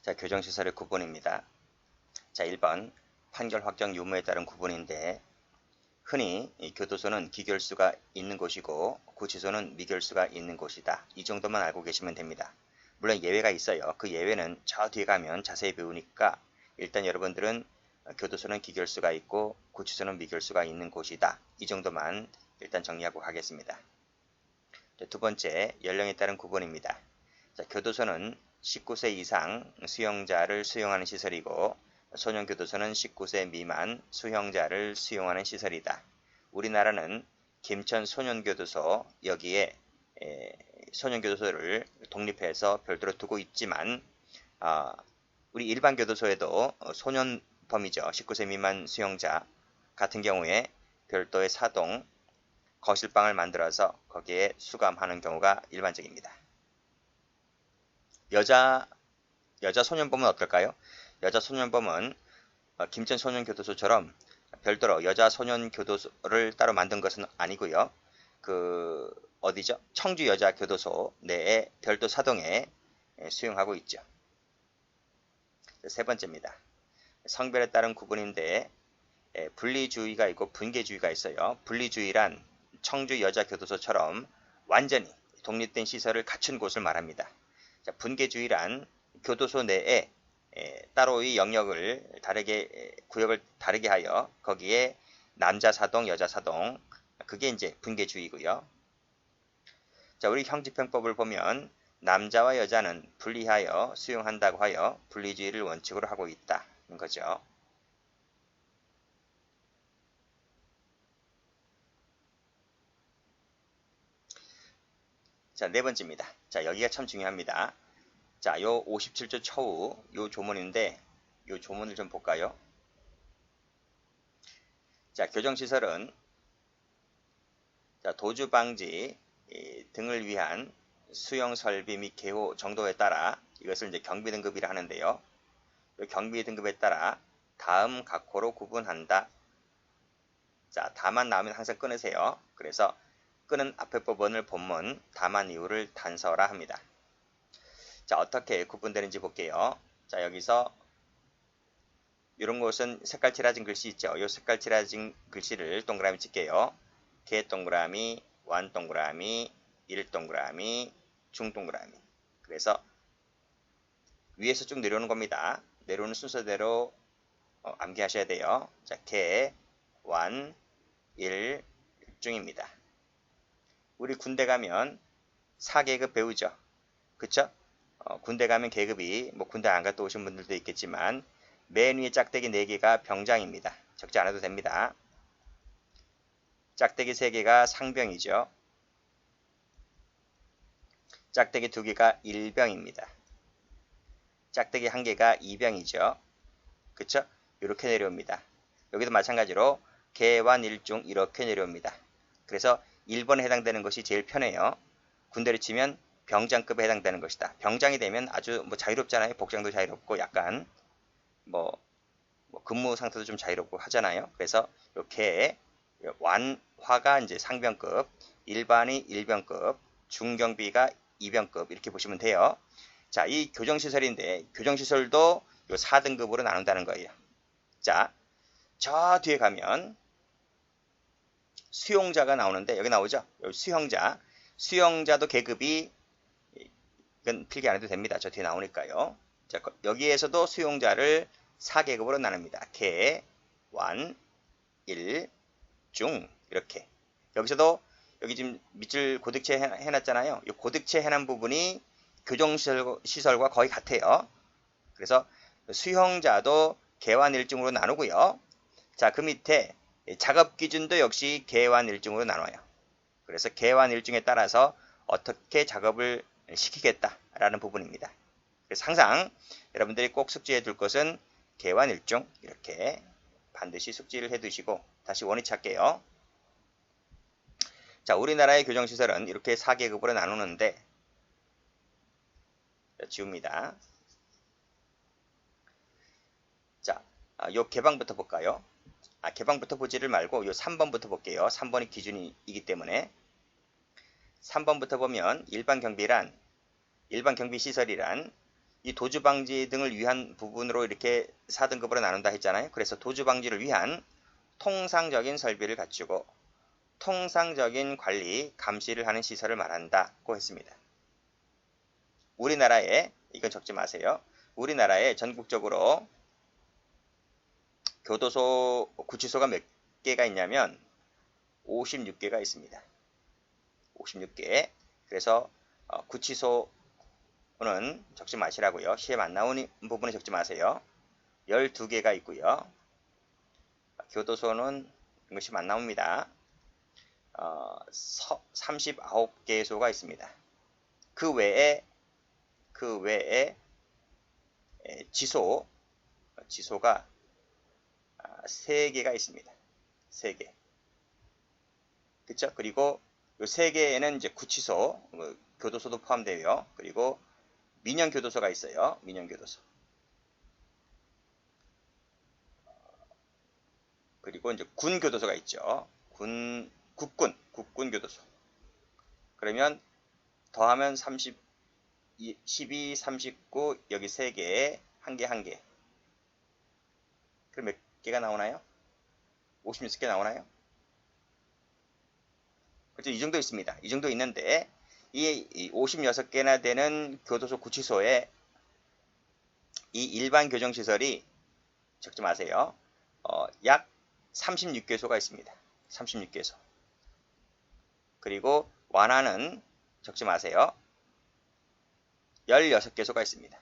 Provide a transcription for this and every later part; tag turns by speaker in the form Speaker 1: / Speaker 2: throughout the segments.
Speaker 1: 자, 교정시설의 구분입니다. 자, 1번 판결 확정 유무에 따른 구분인데, 흔히 이 교도소는 기결수가 있는 곳이고 구치소는 미결수가 있는 곳이다. 이 정도만 알고 계시면 됩니다. 물론 예외가 있어요. 그 예외는 저 뒤에 가면 자세히 배우니까 일단 여러분들은 교도소는 기결수가 있고 구치소는 미결수가 있는 곳이다. 이 정도만 일단 정리하고 가겠습니다. 두 번째, 연령에 따른 구분입니다. 자, 교도소는 19세 이상 수용자를 수용하는 시설이고 소년교도소는 19세 미만 수용자를 수용하는 시설이다. 우리나라는 김천 소년교도소, 여기에 소년교도소를 독립해서 별도로 두고 있지만 우리 일반 교도소에도 소년범이죠. 19세 미만 수용자 같은 경우에 별도의 사동, 거실방을 만들어서 거기에 수감하는 경우가 일반적입니다. 여자 소년범은 어떨까요? 여자 소년범은 김천 소년교도소처럼 별도로 여자 소년교도소를 따로 만든 것은 아니고요. 어디죠? 청주 여자교도소 내에 별도 사동에 수용하고 있죠. 세 번째입니다. 성별에 따른 구분인데 분리주의가 있고 분계주의가 있어요. 분리주의란 청주 여자교도소처럼 완전히 독립된 시설을 갖춘 곳을 말합니다. 자, 분계주의란 교도소 내에 따로의 영역을 구역을 다르게 하여 거기에 남자 사동, 여자 사동, 그게 이제 분계주의고요. 자, 우리 형집행법을 보면 남자와 여자는 분리하여 수용한다고 하여 분리주의를 원칙으로 하고 있다는 거죠. 자, 네 번째입니다. 자, 여기가 참 중요합니다. 자, 요 57조 처우 요 조문인데 요 조문을 좀 볼까요? 자, 교정시설은 자, 도주 방지 등을 위한 수용 설비 및 개호 정도에 따라 이것을 이제 경비 등급이라 하는데요. 이 경비 등급에 따라 다음 각호로 구분한다. 자, 다만 나오면 항상 끊으세요. 그래서 끊은 앞에 법원을 본문 다만 이유를 단서라 합니다. 자, 어떻게 구분되는지 볼게요. 자, 여기서 이런 곳은 색깔 칠해진 글씨 있죠. 이 색깔 칠해진 글씨를 동그라미 칠게요. 개 동그라미, 완 동그라미, 일 동그라미, 중 동그라미. 그래서 위에서 쭉 내려오는 겁니다. 내려오는 순서대로 암기하셔야 돼요. 자, 개, 완, 일, 중입니다. 우리 군대 가면 4계급 배우죠. 그쵸? 군대 가면 계급이 군대 안 갔다 오신 분들도 있겠지만 맨 위에 짝대기 4개가 병장입니다. 적지 않아도 됩니다. 짝대기 3개가 상병이죠. 짝대기 2개가 일병입니다. 짝대기 1개가 이병이죠. 그쵸? 이렇게 내려옵니다. 여기도 마찬가지로 개완 일중 이렇게 내려옵니다. 그래서 1번에 해당되는 것이 제일 편해요. 군대를 치면 병장급에 해당되는 것이다. 병장이 되면 아주 자유롭잖아요. 복장도 자유롭고 약간 근무 상태도 좀 자유롭고 하잖아요. 그래서 이렇게 완화가 이제 상병급, 일반이 일병급, 중경비가 이병급 이렇게 보시면 돼요. 자, 이 교정시설인데 교정시설도 요 4등급으로 나눈다는 거예요. 자, 저 뒤에 가면 수용자가 나오는데 여기 나오죠. 여기 수용자도 계급이 이건 필기 안 해도 됩니다. 저 뒤에 나오니까요. 자, 여기에서도 수용자를 4계급으로 나눕니다. 개, 완, 일, 중 이렇게. 여기서도 여기 지금 밑줄 고득체 해놨잖아요. 이 고득체 해놓은 부분이 교정시설과 거의 같아요. 그래서 수용자도 개완 일중으로 나누고요. 자, 그 밑에 작업 기준도 역시 개완 일중으로 나눠요. 그래서 개완 일중에 따라서 어떻게 작업을 시키겠다라는 부분입니다. 그래서 항상 여러분들이 꼭 숙지해 둘 것은 개완 일중 이렇게 반드시 숙지를 해 두시고 다시 원위 찾게요. 자, 우리나라의 교정시설은 이렇게 4계급으로 나누는데 지웁니다. 자, 요 개방부터 볼까요? 개방부터 보지를 말고 요 3번부터 볼게요. 3번이 기준이기 때문에 3번부터 보면 일반 경비시설이란 이 도주방지 등을 위한 부분으로 이렇게 4등급으로 나눈다 했잖아요. 그래서 도주방지를 위한 통상적인 설비를 갖추고 통상적인 관리, 감시를 하는 시설을 말한다고 했습니다. 우리나라에, 이건 적지 마세요. 우리나라에 전국적으로 교도소, 구치소가 몇 개가 있냐면 56개가 있습니다. 56개. 그래서 구치소는 적지 마시라고요. 시험 안 나오는 부분은 적지 마세요. 12개가 있고요. 교도소는 이것이 안 나옵니다. 39개소가 있습니다. 그 외에 지소가 3개가 있습니다. 3개. 그쵸? 그리고 이 3개에는 이제 구치소, 교도소도 포함되고요. 그리고 민영교도소가 있어요. 민영교도소. 그리고 이제 군교도소가 있죠. 국군교도소. 그러면 더하면 12, 39, 여기 3개, 1개. 그럼 몇 개가 나오나요? 56개 나오나요? 그렇죠. 이 정도 있습니다. 이 정도 있는데, 이 56개나 되는 교도소 구치소에 이 일반 교정시설이, 적지 마세요. 약 36개소가 있습니다. 36개소. 그리고 완화는, 적지 마세요. 16개소가 있습니다.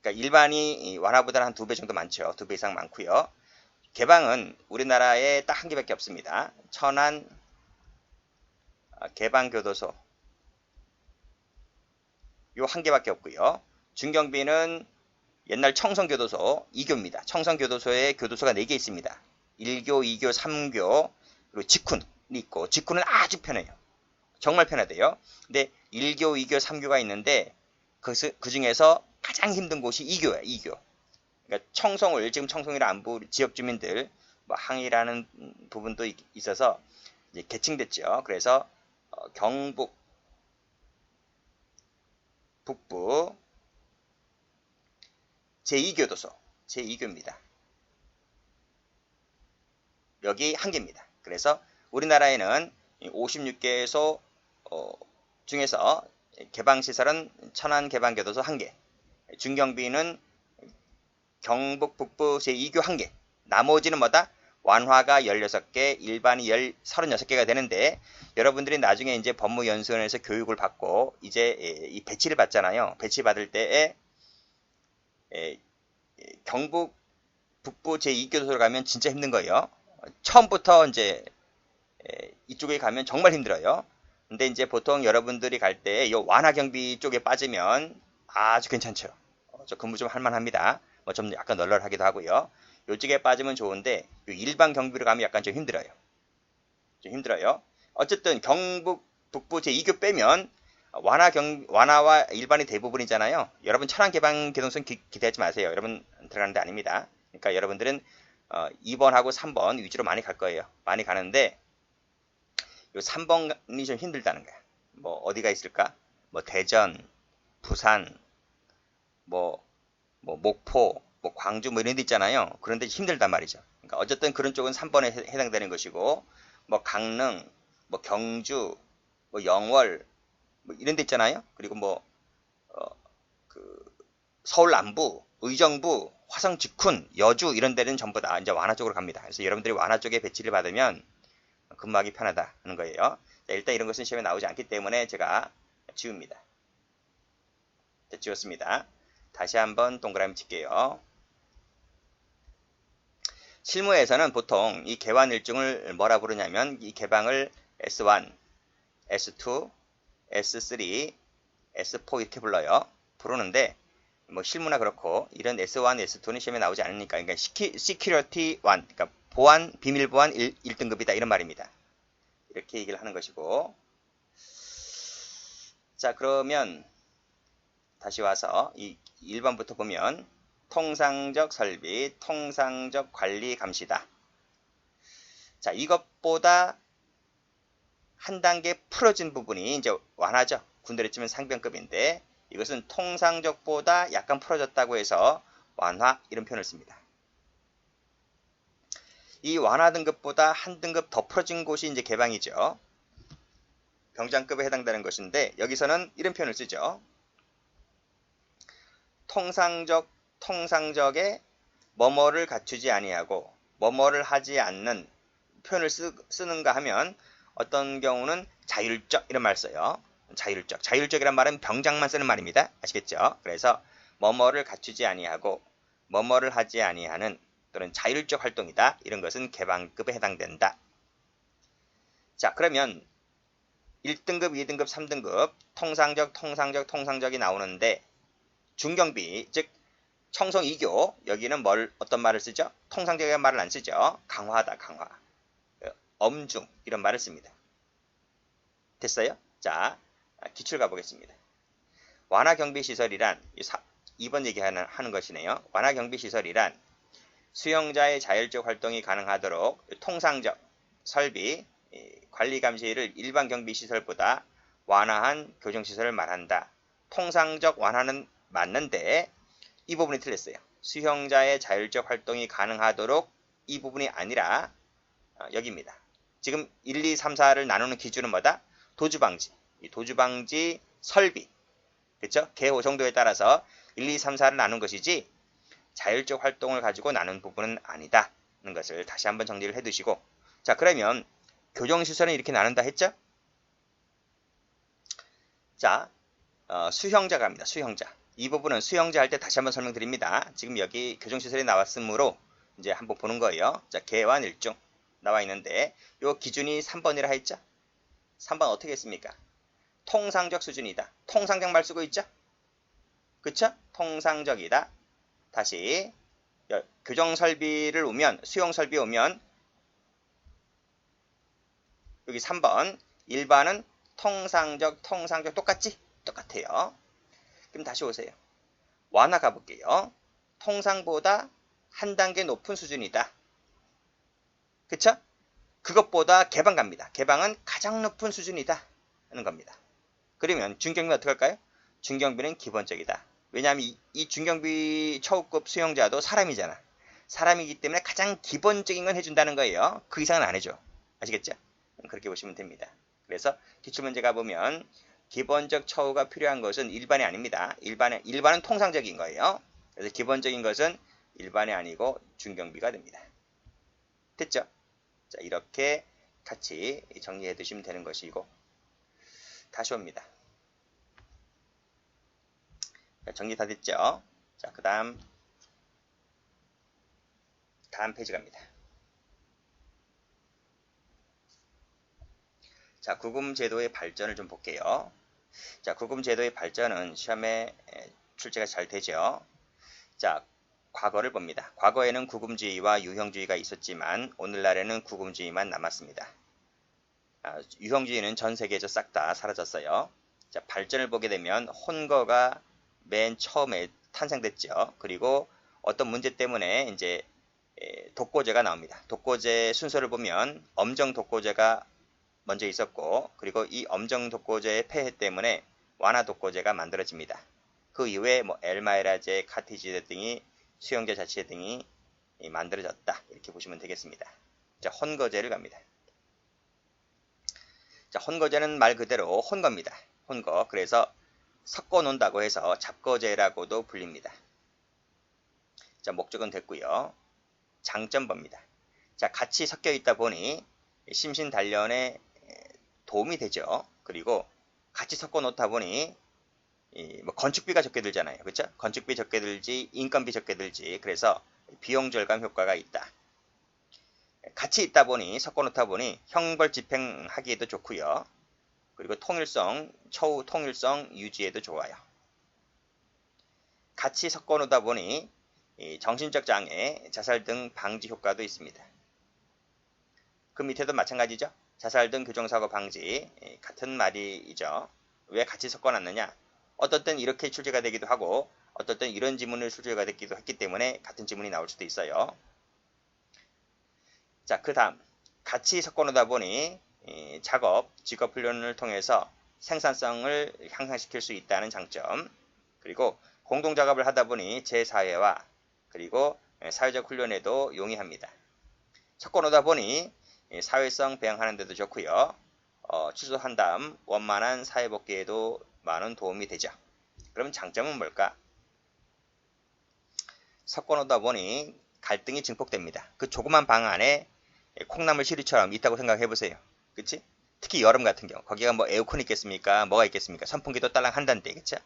Speaker 1: 그러니까 일반이 완화보다는 한 2배 정도 많죠. 2배 이상 많고요. 개방은 우리나라에 딱 1개밖에 없습니다. 천안 개방교도소 요 1개밖에 없고요. 중경비는 옛날 청성교도소 2교입니다. 청성교도소에 교도소가 4개 있습니다. 1교, 2교, 3교, 그리고 직훈이 있고, 직훈은 아주 편해요. 정말 편하대요. 근데 1교, 2교, 3교가 있는데 그 중에서 가장 힘든 곳이 2교예요. 2교. 그러니까 지금 청송이라 안부 지역 주민들 뭐 항의라는 부분도 있어서 이제 개칭됐죠. 그래서 경북 북부 제2교도소, 제2교입니다. 여기 1개입니다. 그래서 우리나라에는 56개소 중에서 개방시설은 천안 개방교도소 1개, 중경비는 경북 북부 제2교 1개, 나머지는 뭐다? 완화가 16개, 일반이 36개가 되는데, 여러분들이 나중에 이제 법무연수원에서 교육을 받고 이제 이 배치를 받잖아요. 배치 받을 때에 경북 북부 제2교도소로 가면 진짜 힘든 거예요. 처음부터 이제 이쪽에 가면 정말 힘들어요. 근데 이제 보통 여러분들이 갈 때 이 완화 경비 쪽에 빠지면 아주 괜찮죠. 저 근무 좀 할만합니다. 뭐 좀 약간 널널하기도 하고요. 요쪽에 빠지면 좋은데 일반 경비로 가면 약간 좀 힘들어요. 어쨌든 경북 북부 제2교 빼면 완화와 일반이 대부분이잖아요. 여러분 천안 개방 교도소는 기대하지 마세요. 여러분 들어가는 데 아닙니다. 그러니까 여러분들은 2번하고 3번 위주로 많이 갈 거예요. 많이 가는데 요 3번이 좀 힘들다는 거야. 뭐 어디가 있을까? 뭐 대전, 부산, 뭐 목포, 뭐 광주 뭐 이런 데 있잖아요. 그런데 힘들단 말이죠. 그러니까 어쨌든 그런 쪽은 3번에 해당되는 것이고, 뭐 강릉, 뭐 경주, 뭐 영월 뭐 이런 데 있잖아요. 그리고 뭐 서울 남부, 의정부, 화성 직훈, 여주 이런 데는 전부 다 이제 완화 쪽으로 갑니다. 그래서 여러분들이 완화 쪽에 배치를 받으면 근무하기 편하다 하는 거예요. 자, 일단 이런 것은 시험에 나오지 않기 때문에 제가 지웁니다. 자, 지웠습니다. 다시 한번 동그라미 칠게요. 실무에서는 보통 이 개관 일정을 뭐라 부르냐면 이 개방을 S1, S2, S3, S4 이렇게 부르는데 뭐 실무나 그렇고 이런 S1, S2는 시험에 나오지 않으니까 그러니까 Security 1, 그러니까 보안, 비밀 보안 1등급이다 이런 말입니다. 이렇게 얘기를 하는 것이고, 자 그러면 다시 와서 이 1번부터 보면 통상적 설비, 통상적 관리 감시다. 자 이것보다 한 단계 풀어진 부분이 이제 완화죠. 군대로 치면 상병급인데 이것은 통상적보다 약간 풀어졌다고 해서 완화 이런 표현을 씁니다. 이 완화 등급보다 한 등급 더 풀어진 곳이 이제 개방이죠. 병장급에 해당되는 것인데 여기서는 이런 표현을 쓰죠. 통상적에 뭐뭐를 갖추지 아니하고 뭐뭐를 하지 않는 표현을 쓰는가 하면 어떤 경우는 자율적 이런 말 써요. 자율적이란 말은 병장만 쓰는 말입니다. 아시겠죠? 그래서 뭐뭐를 갖추지 아니하고 뭐뭐를 하지 아니하는 또는 자율적 활동이다. 이런 것은 개방급에 해당된다. 자, 그러면 1등급, 2등급, 3등급 통상적이 나오는데 중경비, 즉 청송 2교 여기는 어떤 말을 쓰죠? 통상적이라는 말을 안 쓰죠. 강화하다, 강화. 엄중 이런 말을 씁니다. 됐어요? 자, 기출 가보겠습니다. 완화경비시설이란 2번 얘기하는 것이네요. 완화경비시설이란 수용자의 자율적 활동이 가능하도록 통상적 설비, 관리 감시를 일반 경비시설보다 완화한 교정시설을 말한다. 통상적 완화는 맞는데 이 부분이 틀렸어요. 수용자의 자율적 활동이 가능하도록 이 부분이 아니라 여기입니다. 지금 1, 2, 3, 4를 나누는 기준은 뭐다? 도주방지. 이 도주방지 설비. 그렇죠? 개호 정도에 따라서 1, 2, 3, 4를 나눈 것이지 자율적 활동을 가지고 나눈 부분은 아니다. 는 것을 다시 한번 정리를 해 두시고 자, 그러면 교정시설은 이렇게 나눈다 했죠? 자, 수형자 갑니다. 수형자. 이 부분은 수형자 할 때 다시 한번 설명드립니다. 지금 여기 교정시설이 나왔으므로 이제 한번 보는 거예요. 자, 개완 일중 나와 있는데 요 기준이 3번이라 했죠? 3번 어떻게 했습니까? 통상적 수준이다. 통상적 말 쓰고 있죠? 그쵸? 통상적이다. 다시 교정설비를 오면 수용설비 오면 여기 3번 일반은 통상적 똑같지? 똑같아요. 그럼 다시 오세요. 완화 가볼게요. 통상보다 한 단계 높은 수준이다. 그쵸? 그것보다 개방 갑니다. 개방은 가장 높은 수준이다 하는 겁니다. 그러면 중경비는 어떻게 할까요? 중경비는 기본적이다. 왜냐하면 이 중경비 처우급 수용자도 사람이잖아. 사람이기 때문에 가장 기본적인 건 해준다는 거예요. 그 이상은 안 해줘. 아시겠죠? 그렇게 보시면 됩니다. 그래서 기출문제 가보면 기본적 처우가 필요한 것은 일반이 아닙니다. 일반은 통상적인 거예요. 그래서 기본적인 것은 일반이 아니고 중경비가 됩니다. 됐죠? 자, 이렇게 같이 정리해 두시면 되는 것이고 다시 옵니다. 자, 정리 다 됐죠? 자, 그 다음 페이지 갑니다. 자, 구금제도의 발전을 좀 볼게요. 자, 구금제도의 발전은 시험에 출제가 잘 되죠. 자, 과거를 봅니다. 과거에는 구금주의와 유형주의가 있었지만 오늘날에는 구금주의만 남았습니다. 유형주의는 전 세계에서 싹 다 사라졌어요. 자, 발전을 보게 되면 혼거가 맨 처음에 탄생됐죠. 그리고 어떤 문제 때문에 이제 독고제가 나옵니다. 독고제 순서를 보면 엄정 독고제가 먼저 있었고 그리고 이 엄정 독고제의 폐해 때문에 완화 독고제가 만들어집니다. 그 이후에 뭐 엘마에라제, 카티지제 등이 수용제 자체 등이 만들어졌다. 이렇게 보시면 되겠습니다. 자, 혼거제를 갑니다. 자, 혼거제는 말 그대로 혼거입니다. 혼거. 그래서 섞어 놓는다고 해서 잡거제라고도 불립니다. 자, 목적은 됐고요. 장점 봅니다. 자, 같이 섞여 있다 보니 심신 단련에 도움이 되죠. 그리고 같이 섞어 놓다 보니 뭐 건축비가 적게 들잖아요. 그렇죠? 건축비 적게 들지, 인건비 적게 들지. 그래서 비용 절감 효과가 있다. 같이 있다 보니 섞어 놓다 보니 형벌 집행하기에도 좋고요. 그리고 처우 통일성 유지에도 좋아요. 같이 섞어 놓다 보니 정신적 장애, 자살 등 방지 효과도 있습니다. 그 밑에도 마찬가지죠. 자살 등 교정사고 방지 같은 말이죠. 왜 같이 섞어놨느냐? 어떨 땐 이렇게 출제가 되기도 하고 어떨 땐 이런 지문을 출제가 되기도 했기 때문에 같은 지문이 나올 수도 있어요. 자, 그 다음 같이 섞어놓다 보니 작업, 직업훈련을 통해서 생산성을 향상시킬 수 있다는 장점, 그리고 공동작업을 하다 보니 재사회화, 그리고 사회적 훈련에도 용이합니다. 섞어놓다 보니 사회성 배양하는 데도 좋고요. 취소한 다음 원만한 사회복귀에도 많은 도움이 되죠. 그럼 장점은 뭘까? 섞어놓다 보니 갈등이 증폭됩니다. 그 조그만 방 안에 콩나물 시루처럼 있다고 생각해보세요. 그치? 특히 여름 같은 경우 거기가 뭐 에어컨이 있겠습니까? 뭐가 있겠습니까? 선풍기도 딸랑 한다는데, 그쵸?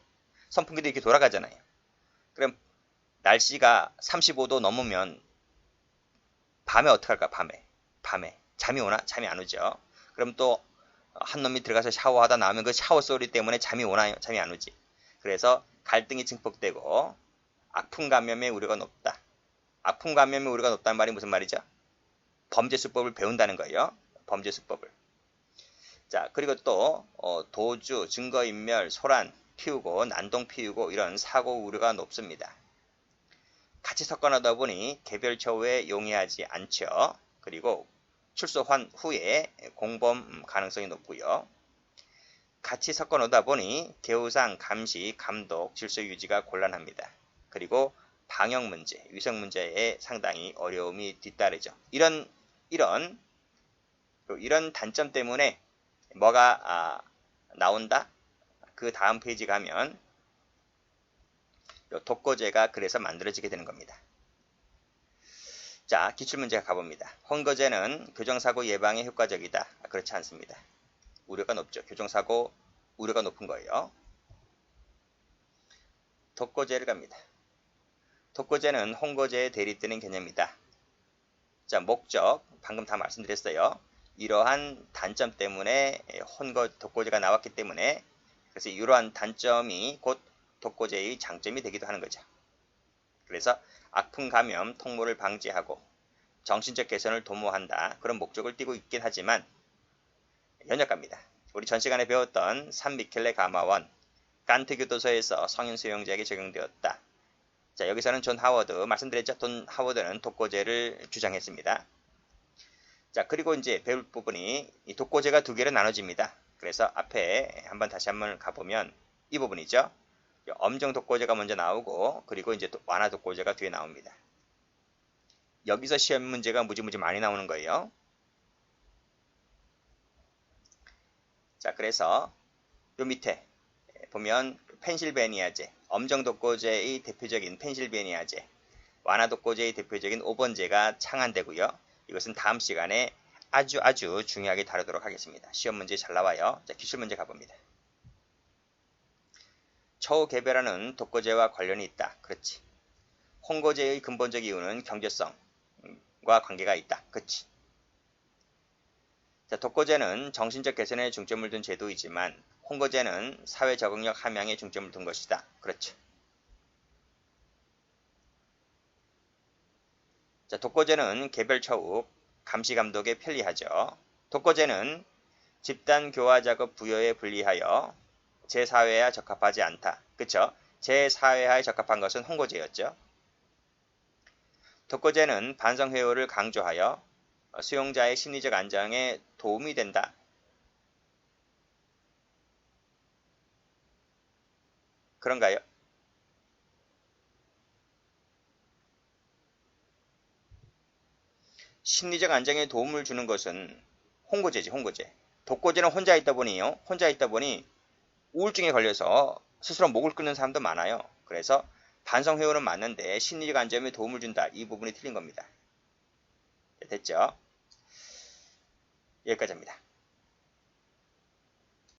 Speaker 1: 선풍기도 이렇게 돌아가잖아요. 그럼 날씨가 35도 넘으면 밤에 어떡할까? 밤에 잠이 오나? 잠이 안 오죠. 그럼 또 한 놈이 들어가서 샤워하다 나오면 그 샤워 소리 때문에 잠이 오나요? 잠이 안 오지. 그래서 갈등이 증폭되고 악풍 감염의 우려가 높다. 악풍 감염의 우려가 높다는 말이 무슨 말이죠? 범죄 수법을 배운다는 거예요. 범죄 수법을. 자, 그리고 또 도주, 증거인멸, 소란 피우고 난동 피우고 이런 사고 우려가 높습니다. 같이 섞어놓다 보니 개별 처우에 용이하지 않죠. 그리고 출소 후에 공범 가능성이 높고요. 같이 섞어놓다 보니 개우상, 감시, 감독, 질서 유지가 곤란합니다. 그리고 방역 문제, 위생 문제에 상당히 어려움이 뒤따르죠. 이런 단점 때문에 뭐가 나온다? 그 다음 페이지 가면 독거제가 그래서 만들어지게 되는 겁니다. 자, 기출문제 가봅니다. 혼거제는 교정사고 예방에 효과적이다. 그렇지 않습니다. 우려가 높죠. 교정사고 우려가 높은 거예요. 독거제를 갑니다. 독거제는 혼거제에 대립되는 개념이다. 자, 목적 방금 다 말씀드렸어요. 이러한 단점 때문에 독거제가 나왔기 때문에, 그래서 이러한 단점이 곧 독거제의 장점이 되기도 하는 거죠. 그래서 악풍 감염, 통모를 방지하고 정신적 개선을 도모한다. 그런 목적을 띠고 있긴 하지만 연역합니다. 우리 전 시간에 배웠던 산미켈레 가마원, 칸트 교도소에서 성인 수용자에게 적용되었다. 자, 여기서는 존 하워드, 말씀드렸죠? 존 하워드는 독거제를 주장했습니다. 자, 그리고 이제 배울 부분이 이 독거제가 두 개로 나눠집니다. 그래서 앞에 다시 한번 가보면 이 부분이죠. 엄정 독거제가 먼저 나오고, 그리고 이제 완화 독거제가 뒤에 나옵니다. 여기서 시험 문제가 무지무지 많이 나오는 거예요. 자, 그래서 요 밑에 보면 펜실베니아제, 엄정 독거제의 대표적인 펜실베니아제, 완화 독거제의 대표적인 5번제가 창안되고요. 이것은 다음 시간에 아주 중요하게 다루도록 하겠습니다. 시험 문제 잘 나와요. 자, 기출 문제 가봅니다. 처우 개별화는 독거제와 관련이 있다. 그렇지. 혼거제의 근본적 이유는 경제성과 관계가 있다. 그렇지. 자, 독거제는 정신적 개선에 중점을 둔 제도이지만 혼거제는 사회 적응력 함양에 중점을 둔 것이다. 그렇죠. 자, 독거제는 개별 처우, 감시 감독에 편리하죠. 독거제는 집단 교화 작업 부여에 불리하여 재사회화에 적합하지 않다. 그쵸? 재사회화에 적합한 것은 혼거제였죠. 독거제는 반성회오를 강조하여 수용자의 심리적 안정에 도움이 된다. 그런가요? 심리적 안정에 도움을 주는 것은 혼거제지, 혼거제. 독거제는 혼자 있다 보니 우울증에 걸려서 스스로 목을 끊는 사람도 많아요. 그래서 반성회오는 맞는데 심리적 안정에 도움을 준다. 이 부분이 틀린 겁니다. 됐죠? 여기까지 합니다.